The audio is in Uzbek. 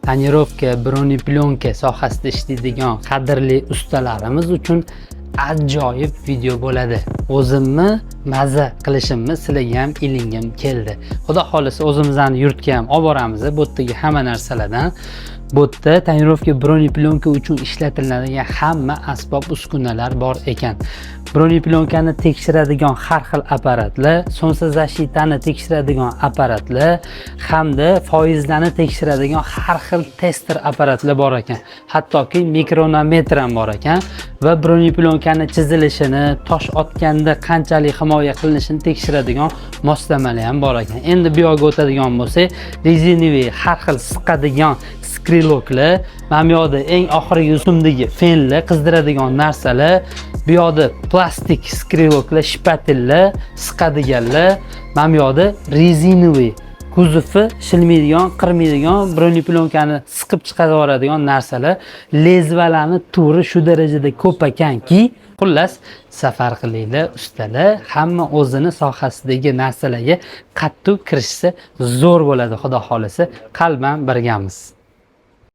tonirovka, broneplyonka sohasida ishlaydigan qadrli ustalarimiz uchun ajoyib video bo'ladi. O'zimni maza qilishimni sizlarga ham ilingim keldi. Xudo xolisa o'zimizning yurtga ham olib boramiz. Bu yerdagi hamma narsalardan bu yerda tonirovka, broneplyonka uchun ishlatiladigan hamma asbob uskunalar bor ekan. Broneplyonканы tekshiradigan har xil apparatlar, солнцезащитani tekshiradigan apparatlar hamda foizlarni tekshiradigan har xil tester apparatlar bor ekan. Hattoki mikronometr ham bor ekan va broneplyonканы chizilishini, tosh otganda qanchalik himoya qilinishini tekshiradigan moslamalar ham bor ekan. Endi bu yoqqa o'tadigan bo'lsak, rezinoviy har xil siqadigan skriloklar, mana bu yoqda eng oxirgi usumdagi fenlar, qizdiradigan narsalar, bu yoqda plastik skriloklar, shpatellar, siqadiganlar, mana bu yoqda rezinoviy kuzovi shilmaydigan, qirmaydigan, broneplyonканы siqib chiqarib yuboradigan narsalar, lezvalarni turi shu darajada ko'p ekanki, xullas safar qilinglar ustalar, hamma o'zini sohasidagi narsalarga qattiq kirishsa zo'r bo'ladi. Xudo xolisa qalban birgamiz.